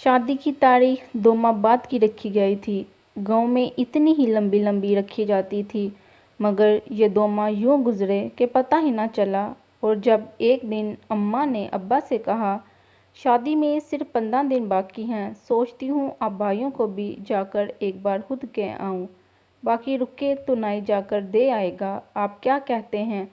शादी की तारीख 2 माह बाद की रखी गई थी। गांव में इतनी ही लंबी लंबी रखी जाती थी, मगर ये 2 माह यूं गुजरे कि पता ही ना चला। और जब एक दिन अम्मा ने अब्बा से कहा, शादी में सिर्फ 15 दिन बाकी हैं, सोचती हूँ अब भाइयों को भी जाकर एक बार खुद कह आऊँ, बाकी रुके तो नाई जाकर दे आएगा। आप क्या कहते हैं?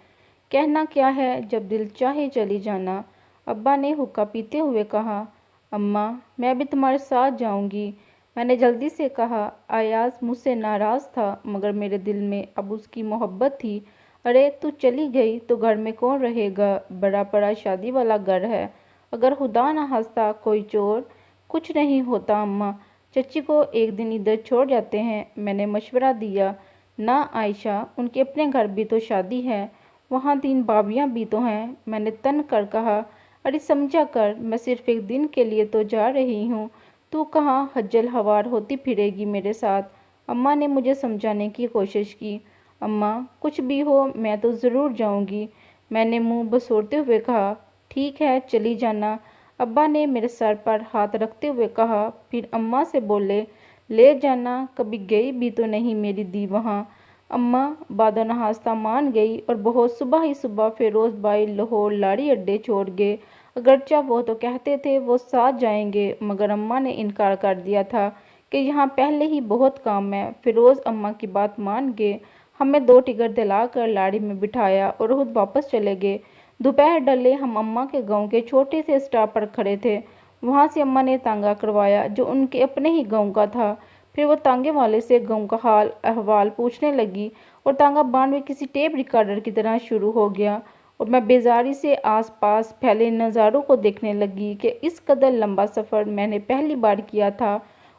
कहना क्या है, जब दिल चाहे चली जाना। अब्बा ने हुक्का पीते हुए कहा, अम्मा मैं भी तुम्हारे साथ जाऊंगी। मैंने जल्दी से कहा। अयाज मुझसे नाराज़ था, मगर मेरे दिल में अब उसकी मोहब्बत थी। अरे तू चली गई तो घर में कौन रहेगा? बड़ा बड़ा शादी वाला घर है, अगर खुदा ना हंसता कोई चोर। कुछ नहीं होता अम्मा, चची को एक दिन इधर छोड़ जाते हैं। मैंने मशवरा दिया। ना आयशा, उनके अपने घर भी तो शादी है, वहाँ 3 भाभियाँ भी तो हैं। मैंने तन कर कहा, अरे समझा कर, मैं सिर्फ एक दिन के लिए तो जा रही हूँ, तू कहाँ हज्जल हवार होती फिरेगी मेरे साथ। अम्मा ने मुझे समझाने की कोशिश की। अम्मा कुछ भी हो मैं तो ज़रूर जाऊँगी, मैंने मुंह बसोरते हुए कहा। ठीक है चली जाना, अब्बा ने मेरे सर पर हाथ रखते हुए कहा। फिर अम्मा से बोले, ले जाना, कभी गई भी तो नहीं मेरी दी वहाँ। अम्मा बादो नहास्ता मान गई और बहुत सुबह ही सुबह फिरोज भाई लाहौर लाड़ी अड्डे छोड़ गए। अगरचा वो तो कहते थे वो साथ जाएंगे, मगर अम्मा ने इनकार कर दिया था कि यहाँ पहले ही बहुत काम है। फिरोज अम्मा की बात मान गए, हमें 2 टिकट दिलाकर लाड़ी में बिठाया और खुद वापस चले गए। दोपहर डले हम अम्मा के गांव के छोटे से स्टॉप पर खड़े थे। वहाँ से अम्मा ने तांगा करवाया जो उनके अपने ही गांव का था। फिर वो तांगे वाले से गांव का हाल अहवाल पूछने लगी और तांगा बांध में किसी टेप रिकॉर्डर की तरह शुरू हो गया। और मैं बेजारी से आसपास फैले नज़ारों को देखने लगी कि इस कदर लंबा सफ़र मैंने पहली बार किया था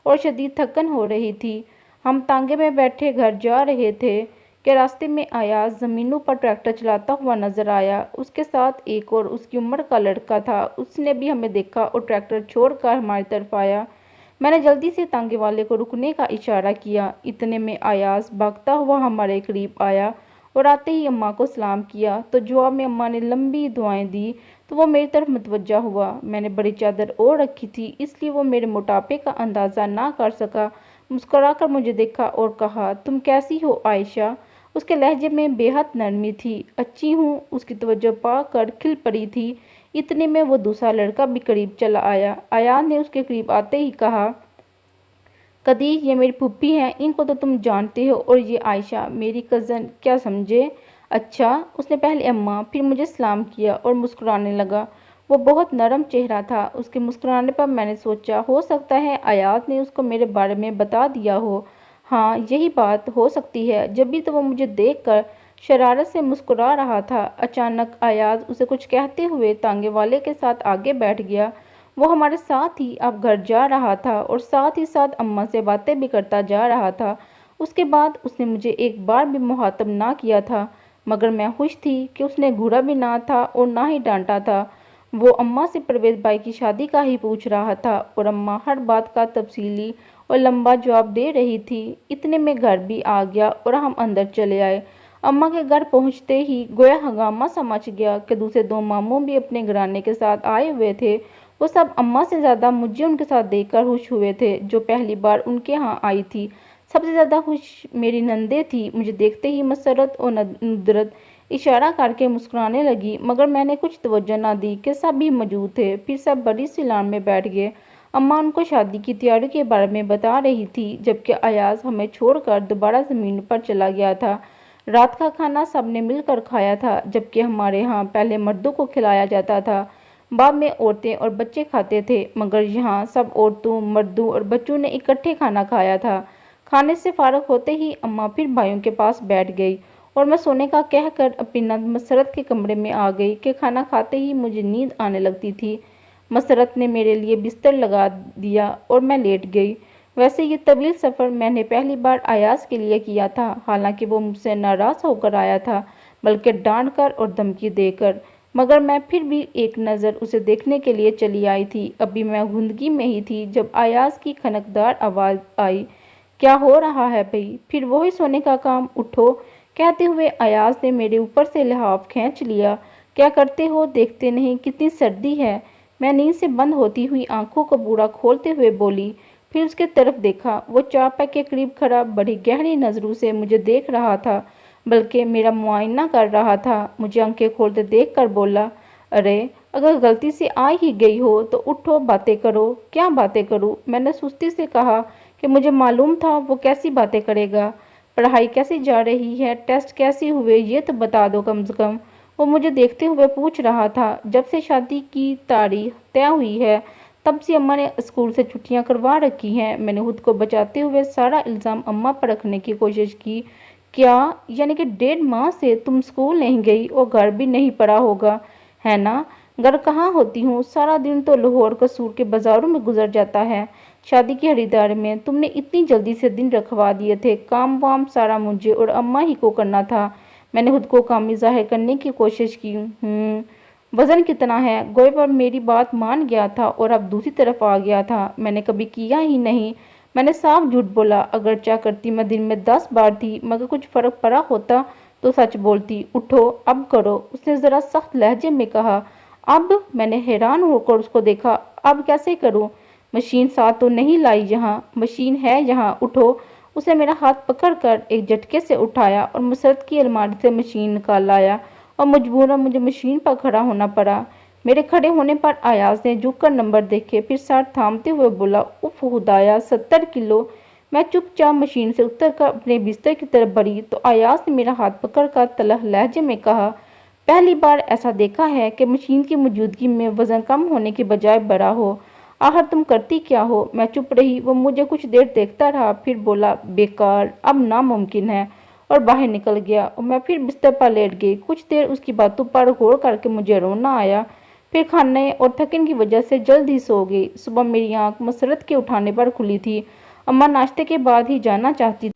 और शदीद थकन हो रही थी। हम तांगे में बैठे घर जा रहे थे कि रास्ते में अयाज ज़मीनों पर ट्रैक्टर चलाता हुआ नजर आया। उसके साथ एक और उसकी उम्र का लड़का था। उसने भी हमें देखा और ट्रैक्टर छोड़कर हमारी तरफ आया। मैंने जल्दी से तांगे वाले को रुकने का इशारा किया। इतने में अयाज भागता हुआ हमारे करीब आया और आते ही अम्मा को सलाम किया। तो जवाब में अम्मा ने लंबी दुआएं दी तो वो मेरी तरफ मुतवज्जा हुआ। मैंने बड़ी चादर ओढ़ रखी थी, इसलिए वो मेरे मोटापे का अंदाज़ा ना कर सका। मुस्कुराकर मुझे देखा और कहा, तुम कैसी हो आयशा? उसके लहजे में बेहद नरमी थी। अच्छी हूँ, उसकी तवज्जो पाकर खिल पड़ी थी। इतने में वो दूसरा लड़का भी करीब चला आया। अयान ने उसके करीब आते ही कहा, कदीर ये मेरी फूफी हैं, इनको तो तुम जानते हो, और ये आयशा मेरी कज़न, क्या समझे? अच्छा। उसने पहले अम्मा फिर मुझे सलाम किया और मुस्कुराने लगा। वो बहुत नरम चेहरा था। उसके मुस्कुराने पर मैंने सोचा, हो सकता है अयाज ने उसको मेरे बारे में बता दिया हो। हाँ यही बात हो सकती है, जब भी तो वो मुझे देखकर शरारत से मुस्कुरा रहा था। अचानक अयाज उसे कुछ कहते हुए तांगे वाले के साथ आगे बैठ गया। वो हमारे साथ ही अब घर जा रहा था और साथ ही साथ अम्मा से बातें भी करता जा रहा था। उसके बाद उसने मुझे एक बार भी मुखातब ना किया था, मगर मैं खुश थी कि उसने घूरा भी ना था और ना ही डांटा था। वो अम्मा से परवेज भाई की शादी का ही पूछ रहा था और अम्मा हर बात का तफसीली और लंबा जवाब दे रही थी। इतने में घर भी आ गया और हम अंदर चले आए। अम्मा के घर पहुंचते ही गोया हंगामा सा मच गया कि दूसरे 2 मामू भी अपने घराने के साथ आए हुए थे। वो सब अम्मा से ज़्यादा मुझे उनके साथ देखकर खुश हुए थे, जो पहली बार उनके यहाँ आई थी। सबसे ज़्यादा खुश मेरी नंदे थी। मुझे देखते ही मसरत और नुदरत इशारा करके मुस्कुराने लगी, मगर मैंने कुछ तवज्जो ना दी कि सब भी मौजूद थे। फिर सब बड़ी सी लान में बैठ गए। अम्मा उनको शादी की तैयारी के बारे में बता रही थी, जबकि अयाज हमें छोड़कर दोबारा ज़मीन पर चला गया था। रात का खाना सबने मिलकर खाया था, जबकि हमारे यहाँ पहले मर्दों को खिलाया जाता था, बाद में औरतें और बच्चे खाते थे, मगर यहाँ सब औरतों, मर्दों और बच्चों ने इकट्ठे खाना खाया था। खाने से फारग होते ही अम्मा फिर भाइयों के पास बैठ गई और मैं सोने का कहकर अपनी नंद मसरत के कमरे में आ गई कि खाना खाते ही मुझे नींद आने लगती थी। मसरत ने मेरे लिए बिस्तर लगा दिया और मैं लेट गई। वैसे ये तवील सफ़र मैंने पहली बार अयाज के लिए किया था। हालांकि वो मुझसे नाराज़ होकर आया था, बल्कि डांट कर और धमकी देकर, मगर मैं फिर भी एक नज़र उसे देखने के लिए चली आई थी। अभी मैं गुंदगी में ही थी जब अयाज की खनकदार आवाज़ आई, क्या हो रहा है भाई? फिर वही सोने का काम, उठो। कहते हुए अयाज ने मेरे ऊपर से लिहाफ खींच लिया। क्या करते हो, देखते नहीं कितनी सर्दी है? मैं नींद से बंद होती हुई आंखों को पूरा खोलते हुए बोली। फिर उसके तरफ देखा। वो चारपाई के करीब खड़ा बड़ी गहरी नज़रों से मुझे देख रहा था, बल्कि मेरा मुआयना कर रहा था। मुझे आंखें खोलते देख कर बोला, अरे अगर गलती से आ ही गई हो तो उठो, बातें करो। क्या बातें करूं? मैंने सुस्ती से कहा कि मुझे मालूम था वो कैसी बातें करेगा। पढ़ाई कैसी जा रही है, टेस्ट कैसे हुए, ये तो बता दो कम से कम। वो मुझे देखते हुए पूछ रहा था। जब से शादी की तारीख तय हुई है तब से अम्मा ने स्कूल से छुट्टियां करवा रखी हैं। मैंने खुद को बचाते हुए सारा इल्ज़ाम अम्मा पर रखने की कोशिश की। क्या? यानी कि 1.5 माह से तुम स्कूल नहीं गई और घर भी नहीं पड़ा होगा, है ना? घर कहाँ होती हूँ, सारा दिन तो लाहौर कसूर के बाज़ारों में गुजर जाता है। शादी की खरीदारी में तुमने इतनी जल्दी से दिन रखवा दिए थे। काम वाम सारा मुझे और अम्मा ही को करना था। मैंने खुद को कामिल ज़ाहिर करने की कोशिश की। वज़न कितना है? गोए पर मेरी बात मान गया था और अब दूसरी तरफ आ गया था। मैंने कभी किया ही नहीं। मैंने साफ झूठ बोला। अगर चाह करती मैं दिन में 10 बार थी, मगर कुछ फ़र्क पड़ा होता तो सच बोलती। उठो, अब करो, उसने ज़रा सख्त लहजे में कहा। अब? मैंने हैरान होकर उसको देखा। अब कैसे करूं? मशीन साथ तो नहीं लाई यहाँ? मशीन है यहाँ, उठो। उसने मेरा हाथ पकड़कर एक झटके से उठाया और मुसरत की अलमारी से मशीन निकाल लाया और मजबूरन मुझे मशीन पर खड़ा होना पड़ा। मेरे खड़े होने पर अयाज ने झुककर नंबर देखे, फिर सर थामते हुए बोला, उफ खुदाया, 70 किलो। मैं चुपचाप मशीन से उतरकर अपने बिस्तर की तरफ बढ़ी तो अयाज ने मेरा हाथ पकड़कर तलख लहजे में कहा, पहली बार ऐसा देखा है कि मशीन की मौजूदगी में वजन कम होने के बजाय बढ़ा हो। आखिर तुम करती क्या हो? मैं चुप रही। वो मुझे कुछ देर देखता रहा, फिर बोला, बेकार, अब नामुमकिन है, और बाहर निकल गया। और मैं फिर बिस्तर पर लेट गई। कुछ देर उसकी बातों पर गौर करके मुझे रोना आया। फिर खाने और थकन की वजह से जल्द ही सो गई। सुबह मेरी आंख मसरत के उठाने पर खुली थी। अम्मा नाश्ते के बाद ही जाना चाहती थी,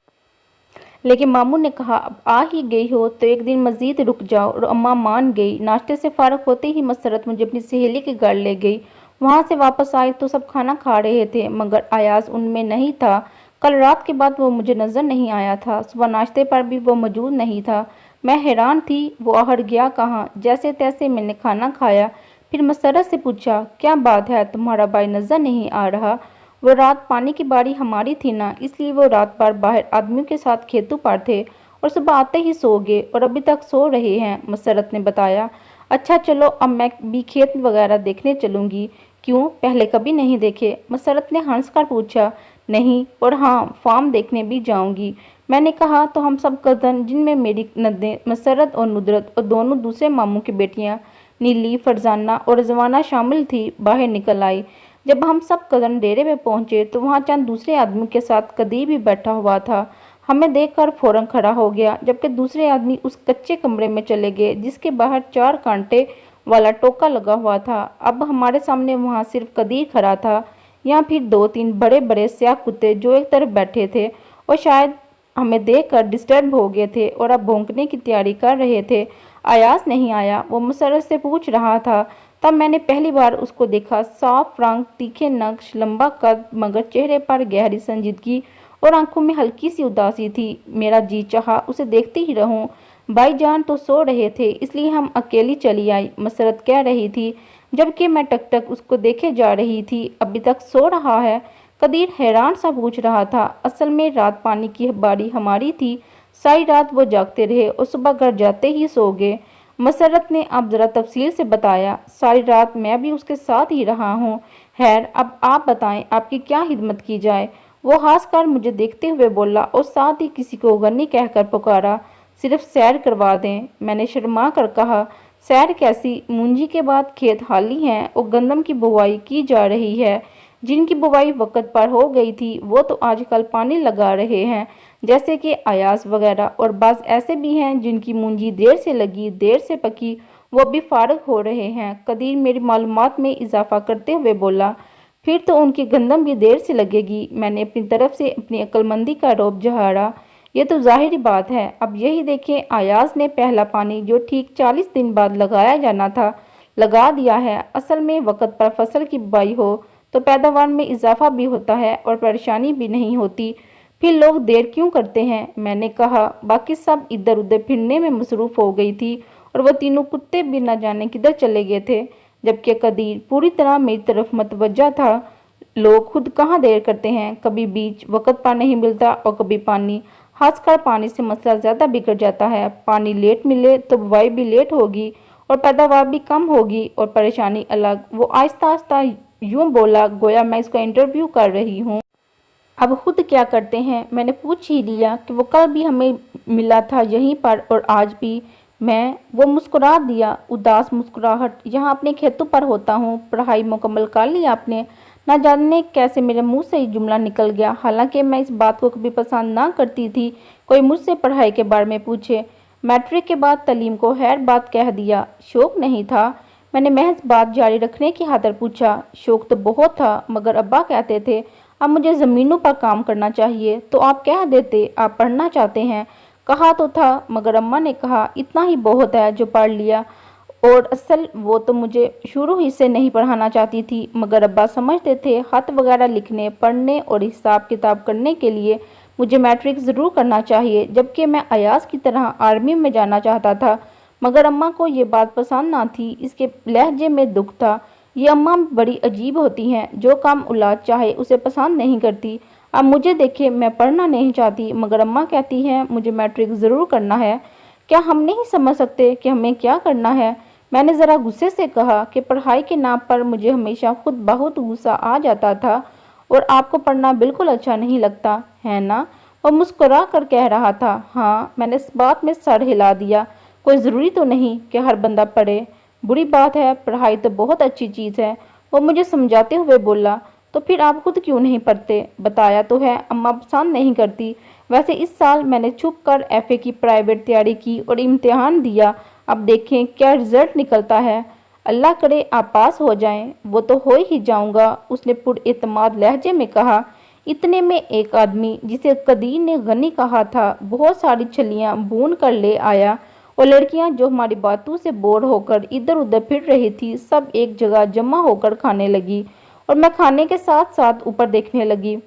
लेकिन मामू ने कहा, अब आ ही गई हो तो एक दिन मजीद रुक जाओ, और अम्मा मान गई। नाश्ते से फारग होते ही मसरत मुझे अपनी सहेली के घर ले गई। वहाँ से वापस आई तो सब खाना खा रहे थे, मगर अयाज उनमें नहीं था। कल रात के बाद वो मुझे नजर नहीं आया था। सुबह नाश्ते पर भी वो मौजूद नहीं था। मैं हैरान थी, वो आहर गया कहाँ? जैसे तैसे मैंने खाना खाया, फिर मसरत से पूछा, क्या बात है, तुम्हारा भाई नजर नहीं आ रहा? वो रात पानी की बारी हमारी थी ना, इसलिए वो रात भर बाहर आदमियों के साथ खेतों पर थे और सुबह आते ही सो गए और अभी तक सो रहे हैं, मसरत ने बताया। अच्छा चलो, अब मैं भी खेत वगैरह देखने चलूंगी। क्यों, पहले कभी नहीं देखे? मसरत ने हंस कर पूछा। नहीं, और हाँ, फार्म देखने भी जाऊंगी। मैंने कहा तो हम सब कज़न, जिनमें मेरी नदें मसरत और नुदरत और दोनों दूसरे मामू की बेटियां नीली, फरजाना और रजवाना शामिल थी, बाहर निकल आई। जब हम सब कज़न डेरे में पहुंचे तो वहां चंद दूसरे आदमियों के साथ कदीर भी बैठा हुआ था। हमें देखकर फौरन खड़ा हो गया, जबकि दूसरे आदमी उस कच्चे कमरे में चले गए जिसके बाहर 4 कांटे वाला टोका लगा हुआ था। अब हमारे सामने वहां सिर्फ कदीर खड़ा था, या फिर 2-3 बड़े बड़े स्याह कुत्ते जो एक तरफ बैठे थे और शायद हमें देखकर डिस्टर्ब हो गए थे और अब भौंकने की तैयारी कर रहे थे। अयाज नहीं आया? वो मुसरत से पूछ रहा था। तब मैंने पहली बार उसको देखा। साफ रंग, तीखे नक्श, लंबा कद, मगर चेहरे पर गहरी संजीदगी और आंखों में हल्की सी उदासी थी। मेरा जी चाहा उसे देखते ही रहूं। भाईजान तो सो रहे थे, इसलिए हम अकेली चली आई, मसरत कह रही थी, जबकि मैं टक टक उसको देखे जा रही थी। अभी तक सो रहा है? कदीर हैरान सा पूछ रहा था। असल में रात पानी की बारी हमारी थी। सारी रात वो जागते रहे और सुबह घर जाते ही सो गए। मसरत ने अब जरा तफसील से बताया। सारी रात मैं भी उसके साथ ही रहा हूँ। खैर, अब आप बताएं, आपकी क्या खिदमत की जाए? वो हंस कर मुझे देखते हुए बोला और साथ ही किसी को गन्नी कहकर पुकारा, सिर्फ सैर करवा दें। मैंने शर्मा कर कहा, सैर कैसी? मुंजी के बाद खेत खाली हैं और गंदम की बुवाई की जा रही है। जिनकी बुवाई वक्त पर हो गई थी वो तो आजकल पानी लगा रहे हैं, जैसे कि अयाज वगैरह, और बाज़ ऐसे भी हैं जिनकी मुंजी देर से लगी, देर से पकी, वो भी फारग हो रहे हैं। कदीर मेरी मालूमात में इजाफा करते हुए बोला, फिर तो उनकी गंदम भी देर से लगेगी। मैंने अपनी तरफ से अपनी अक्लमंदी का रौब जहारा। ये तो जाहिर बात है। अब यही देखें, अयाज ने पहला पानी जो ठीक 40 दिन बाद लगाया जाना था लगा दिया है। असल में वक्त पर फसल की बुवाई हो तो पैदावार में इजाफा भी होता है और परेशानी भी नहीं होती। फिर लोग देर क्यों करते हैं? मैंने कहा। बाकी सब इधर उधर फिरने में मसरूफ हो गई थी और वो तीनों कुत्ते भी न जाने किधर चले गए थे। जबकि कदीर पूरी तरह मेरी तरफ मतवज्जा था। लोग खुद कहाँ देर करते हैं, कभी बीच वक्त पर नहीं मिलता और कभी पानी। खासकर पानी से मसला ज़्यादा बिगड़ जाता है। पानी लेट मिले तो बुवाई भी लेट होगी और पैदावार भी कम होगी और परेशानी अलग। वो आहिस्ता आहिस्ता यूं बोला गोया मैं इसका इंटरव्यू कर रही हूँ। अब खुद क्या करते हैं, मैंने पूछ ही लिया कि वो कल भी हमें मिला था यहीं पर और आज भी। वो मुस्कुरा दिया, उदास मुस्कुराहट। यहाँ अपने खेतों पर होता हूँ। पढ़ाई मुकम्मल कर ली आपने? ना जाने कैसे मेरे मुंह से ये जुमला निकल गया। हालांकि मैं इस बात को कभी पसंद ना करती थी कोई मुझसे पढ़ाई के बारे में पूछे। मैट्रिक के बाद तलीम को खैर बात कह दिया, शौक नहीं था। मैंने महज बात जारी रखने की खातिर पूछा। शौक तो बहुत था, मगर अब्बा कहते थे अब मुझे ज़मीनों पर काम करना चाहिए, तो आप कह देते आप पढ़ना चाहते हैं। कहा तो था, मगर अम्मा ने कहा इतना ही बहुत है जो पढ़ लिया। और असल वो तो मुझे शुरू ही से नहीं पढ़ाना चाहती थी, मगर अब्बा समझते थे खत वगैरह लिखने, पढ़ने और हिसाब किताब करने के लिए मुझे मैट्रिक ज़रूर करना चाहिए। जबकि मैं अयाज की तरह आर्मी में जाना चाहता था, मगर अम्मा को ये बात पसंद ना थी। इसके लहजे में दुख था। ये अम्मा बड़ी अजीब होती हैं, जो काम औलाद चाहे उसे पसंद नहीं करती। अब मुझे देखे, मैं पढ़ना नहीं चाहती, मगर अम्मा कहती हैं मुझे मैट्रिक ज़रूर करना है। क्या हम नहीं समझ सकते कि हमें क्या करना है? मैंने ज़रा गुस्से से कहा कि पढ़ाई के नाम पर मुझे हमेशा खुद बहुत गुस्सा आ जाता था और आपको पढ़ना बिल्कुल अच्छा नहीं लगता है ना? वो मुस्कुरा कर कह रहा था। हाँ, मैंने इस बात में सर हिला दिया। कोई ज़रूरी तो नहीं कि हर बंदा पढ़े। बुरी बात है, पढ़ाई तो बहुत अच्छी चीज़ है। वो मुझे समझाते हुए बोला। तो फिर आप खुद क्यों नहीं पढ़ते? बताया तो है, अम्मा पसंद नहीं करती। वैसे इस साल मैंने छुप कर एफए की प्राइवेट तैयारी की और इम्तिहान दिया। अब देखें क्या रिजल्ट निकलता है। अल्लाह करे आप पास हो जाएं। वो तो हो ही जाऊंगा, उसने पुरएतमाद लहजे में कहा। इतने में एक आदमी जिसे कदीर ने गनी कहा था बहुत सारी छलियां भून कर ले आया और लड़कियां जो हमारी बातों से बोर होकर इधर उधर फिर रही थी सब एक जगह जमा होकर खाने लगी और मैं खाने के साथ साथ ऊपर देखने लगी।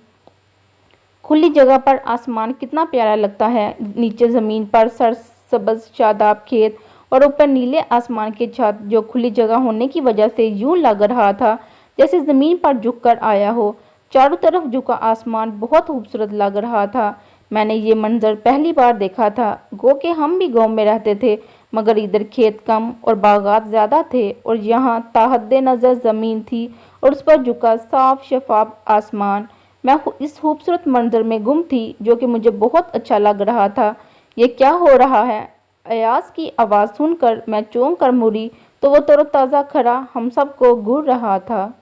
खुली जगह पर आसमान कितना प्यारा लगता है। नीचे ज़मीन पर सरसब्ज शादाब खेत और ऊपर नीले आसमान की छत, जो खुली जगह होने की वजह से यूं लग रहा था जैसे ज़मीन पर झुककर आया हो। चारों तरफ झुका आसमान बहुत खूबसूरत लग रहा था। मैंने ये मंजर पहली बार देखा था। गो के हम भी गांव में रहते थे, मगर इधर खेत कम और बागात ज़्यादा थे और यहाँ ताहद्दे नज़र ज़मीन थी और उस पर झुका साफ शफाफ आसमान। मैं इस खूबसूरत मंजर में गुम थी जो कि मुझे बहुत अच्छा लग रहा था। ये क्या हो रहा है? अयाज की आवाज़ सुनकर मैं चौंक कर मुड़ी तो वो तरोताज़ा खड़ा हम सबको घूर रहा था।